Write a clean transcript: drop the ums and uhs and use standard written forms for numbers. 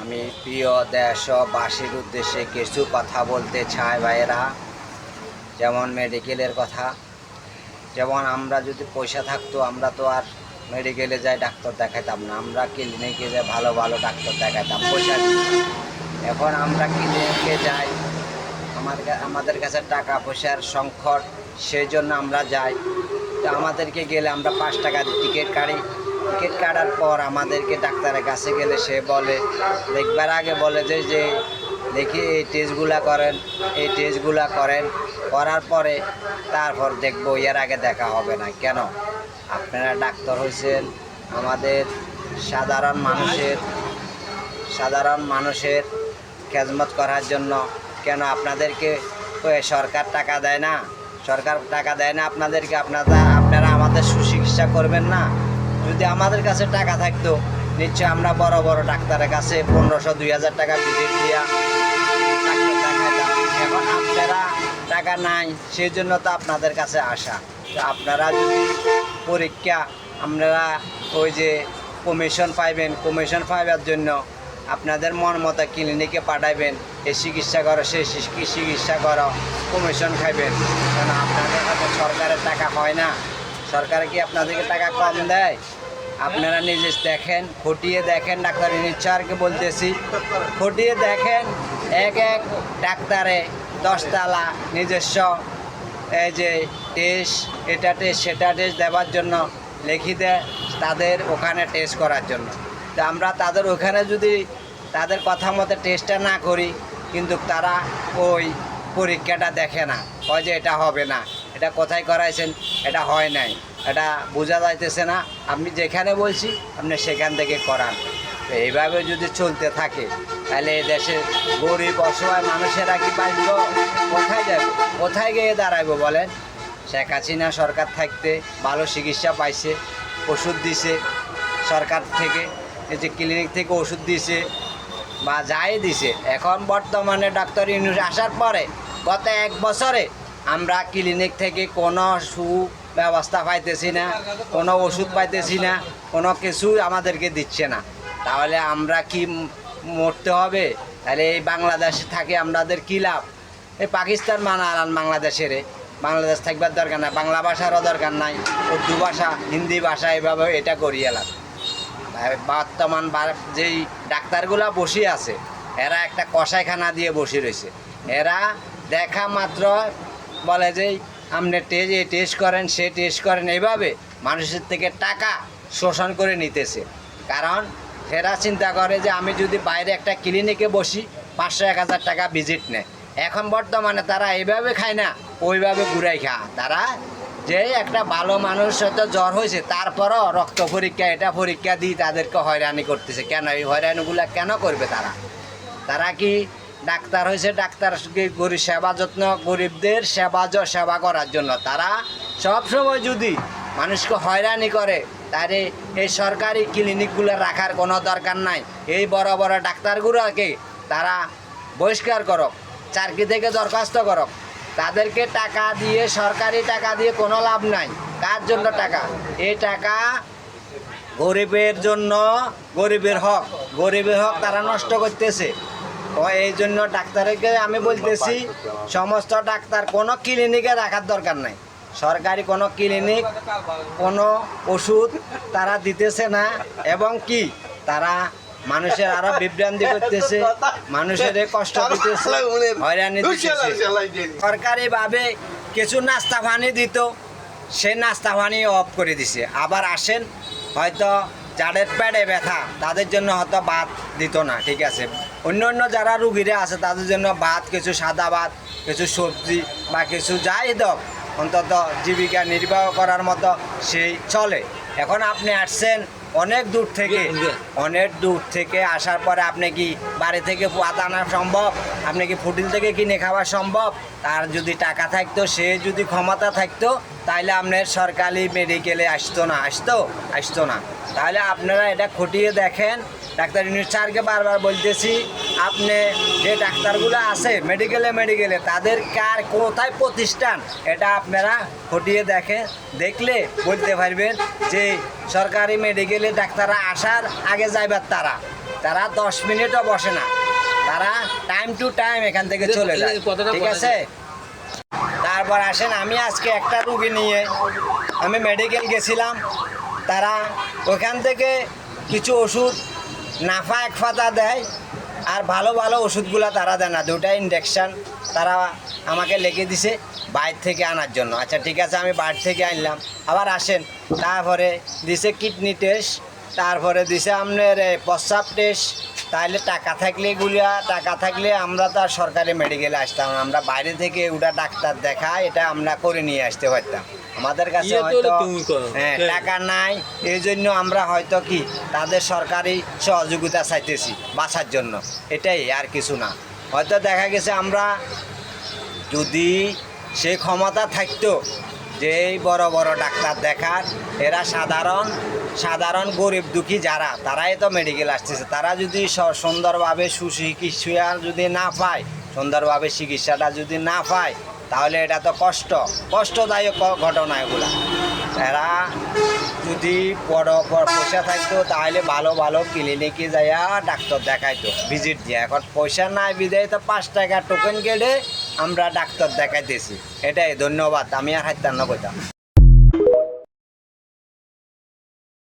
আমি প্রিয় দেশবাসীর উদ্দেশ্যে কিছু কথা বলতে চাই ভাইয়েরা। যেমন মেডিকেলের কথা, যেমন আমরা যদি পয়সা থাকতো আমরা তো আর মেডিকেলে যাই ডাক্তার দেখাতাম না, আমরা ক্লিনিকে যাই ভালো ভালো ডাক্তার দেখাতাম পয়সা দিয়ে। এখন আমরা ক্লিনিকে যাই, আমাদের কাছে টাকা পয়সার সংকট, সেই জন্য আমরা যাই। তো আমাদেরকে গেলে আমরা 5 টাকা টিকিট কাটি। টিকিট কাটার পর আমাদেরকে ডাক্তারের কাছে গেলে সে বলে, দেখবার আগে বলে যে দেখি এই টেস্টগুলা করেন, এই টেস্টগুলা করেন, করার পরে তারপর দেখবো, এর আগে দেখা হবে না। কেন? আপনারা ডাক্তার হয়েছেন আমাদের সাধারণ মানুষের খেদমত করার জন্য। কেন আপনাদেরকে সরকার টাকা দেয় না? সরকার টাকা দেয় না আপনাদেরকে? আপনারা আমাদের সুচিকিৎসা করবেন না? যদি আমাদের কাছে টাকা থাকতো নিশ্চয় আমরা বড় বড় ডাক্তারের কাছে 1500-2000 টাকা ভিজিট দিয়া ডাক্তার দেখাইতাম। এখন আপনারা টাকা নাই, সেই জন্য তো আপনাদের কাছে আসা। তো আপনারা যদি পরীক্ষা, আপনারা ওই যে কমিশন কমিশন পাইবার জন্য আপনাদের মন মতো ক্লিনিকে পাঠাইবেন, এই চিকিৎসা করো, সেই চিকিৎসা করো, কমিশন খাইবেন। কারণ আপনাদের কাছে সরকারের টাকা হয় না। সরকার কি আপনাদেরকে টাকা কম দেয়? আপনারা নিজে দেখেন, খটিয়ে দেখেন। ডাক্তার ইনিচারকে বলতেছি, খটিয়ে দেখেন। এক ডাক্তারে 10 তালা নিজস্ব এই যে টেস্ট, এটা টেস্ট সেটা টেস্ট দেওয়ার জন্য লিখি দেয় তাদের ওখানে টেস্ট করার জন্য। তো আমরা তাদের ওখানে যদি তাদের কথা মতো টেস্টটা না করি, কিন্তু তারা ওই পরীক্ষাটা দেখে না, হয় যে এটা হবে না, এটা কোথায় করাইছেন, এটা হয় নাই, এটা বোঝা যাইতেছে না, আপনি যেখানে বলছি আপনি সেখান থেকে করান। তো এইভাবে যদি চলতে থাকে তাহলে এই দেশের গরিব অসহায় মানুষেরা কি বাঁচব? কোথায় যাবে? কোথায় গিয়ে দাঁড়াইব বলেন? শেখ হাসিনা সরকার থাকতে ভালো চিকিৎসা পাইছে, ওষুধ দিছে সরকার থেকে, এই যে ক্লিনিক থেকে ওষুধ দিছে বা যাই দিছে। এখন বর্তমানে ডাক্তার ইউনূস আসার পরে গত 1 বছরে আমরা ক্লিনিক থেকে কোনো সুব্যবস্থা পাইতেছি না, কোনো ওষুধ পাইতেছি না, কোনো কিছু আমাদেরকে দিচ্ছে না। তাহলে আমরা কি মরতে হবে? তাহলে এই বাংলাদেশে থাকে আমাদের কী লাভ? এই পাকিস্তান মানালান বাংলাদেশ থাকবার দরকার নাই, বাংলা ভাষারও দরকার নাই, উর্দু ভাষা, হিন্দি ভাষা এভাবে এটা করিয়ে লাভ। বর্তমান যেই ডাক্তারগুলা বসে আছে এরা একটা কষাইখানা দিয়ে বসে রয়েছে। এরা দেখা মাত্র বলে যে আপনি এই টেস্ট করেন, সে টেস্ট করেন, এইভাবে মানুষের থেকে টাকা শোষণ করে নিতেছে। কারণ এরা চিন্তা করে যে আমি যদি বাইরে একটা ক্লিনিকে বসি 500-1000 টাকা ভিজিট নেয়। এখন বর্তমানে তারা এইভাবে খায় না, ওইভাবে ঘুরাই খায়। তারা যে একটা ভালো মানুষ হয়তো জ্বর হয়েছে, তারপরও রক্ত পরীক্ষা, এটা পরীক্ষা দিয়ে তাদেরকে হয়রানি করতেছে। কেন এই হয়রানিগুলো কেন করবে তারা কি ডাক্তার হয়েছে ডাক্তার গরিব সেবা যত্ন, গরিবদের সেবা করার জন্য। তারা সবসময় যদি মানুষকে হয়রানি করে তাহলে এই সরকারি ক্লিনিকগুলো রাখার কোনো দরকার নাই। এই বড় বড় ডাক্তারগুলোকে তারা বহিষ্কার করক, চাকরি থেকে দরখাস্ত করক। তাদেরকে টাকা দিয়ে, সরকারি টাকা দিয়ে কোনো লাভ নাই। কার জন্য টাকা? এই টাকা গরিবের জন্য, গরিবের হক তারা নষ্ট করতেছে। তো এই জন্য ডাক্তারকে আমি বলতেছি, সমস্ত ডাক্তার কোনো ক্লিনিকে রাখার দরকার নাই। সরকারি কোনো ক্লিনিক, কোনো ওষুধ তারা দিতেছে না, এবং কি তারা মানুষের আরো বিভ্রান্তি করতেছে, মানুষের কষ্ট দিতেছে, হয়রানি দিতেছে। সরকারিভাবে কিছু নাস্তা পানি দিত, সে নাস্তা পানি অফ করে দিছে। আবার আসেন, হয়তো যাদের পেটে ব্যথা তাদের জন্য হয়তো ভাত দিত না, ঠিক আছে। অন্য যারা রুগীরা আছে তাদের জন্য ভাত, কিছু সাদা ভাত, কিছু সবজি বা কিছু যাই দাও, অন্তত জীবিকা নির্বাহ করার মতো সেই চলে। এখন আপনি আসছেন অনেক দূর থেকে আসার পরে আপনি কি বাড়ি থেকে ভাত আনা সম্ভব? আপনি কি হোটেল থেকে কিনে খাওয়া সম্ভব? তার যদি টাকা থাকতো, সে যদি ক্ষমতা থাকতো, তাহলে আপনার সরকারি মেডিকেলে আসতো না। তাহলে আপনারা এটা খতিয়ে দেখেন। ডাক্তার ইউনূস স্যারকে বারবার বলতেছি, আপনি যে ডাক্তারগুলো আছে মেডিকেলে তাদের কোথায় প্রতিষ্ঠান, এটা আপনারা খতিয়ে দেখলে বলতে পারবেন যে সরকারি মেডিকেলে ডাক্তাররা আসার আগে যাইবার তারা তারা 10 মিনিটও বসে না, তারা টাইম টু টাইম এখান থেকে চলে যায়, ঠিক আছে। তারপর আসেন, আমি আজকে একটা রুগী নিয়ে আমি মেডিকেল গেছিলাম, তারা ওখান থেকে কিছু ওষুধ নাফা এক পাতা দেয়, আর ভালো ভালো ওষুধগুলো তারা দেয় না, দুটা ইনজেকশন তারা আমাকে লিখে দিছে বাইরে থেকে আনার জন্য। আচ্ছা ঠিক আছে, আমি বাইরে থেকে আনলাম, আবার আসেন, তারপরে দিছে কিডনি টেস্ট, তারপরে দিছে আপনার প্রস্রাব টেস্ট। তাহলে টাকা থাকলে এগুলা, টাকা থাকলে আমরা তো আর সরকারি মেডিকেলে আসতাম না, আমরা বাইরে থেকে ওটা ডাক্তার দেখা এটা আমরা করে নিয়ে আসতে পারতাম। আমাদের কাছে হয়তো টাকা নাই, এই জন্য আমরা হয়তো কি তাদের সরকারি সহযোগিতা চাইতেছি বাঁচার জন্য, এটাই, আর কিছু না। হয়তো দেখা গেছে আমরা যদি সেই ক্ষমতা থাকতো যে এই বড় বড় ডাক্তার দেখার, এরা সাধারণ গরিব দুঃখী যারা, তারাই তো মেডিকেল আসতেছে, তারা যদি সুন্দরভাবে সুচিকিৎসা যদি না পায়, সুন্দরভাবে চিকিৎসাটা যদি না পায়, তাহলে এটা তো কষ্টদায়ক ঘটনা এগুলা। এরা যদি বড় পয়সা থাকতো তাহলে ভালো ভালো ক্লিনিকে যাইয়া ডাক্তার দেখাইতো ভিজিট দিয়ে। এখন পয়সা নাই বিদায় তো 5 টাকা টোকেন কেটে আমরা ডাক্তার দেখাইতেছি, এটাই। ধন্যবাদ, আমি আর হাইতান্ন কইতাম।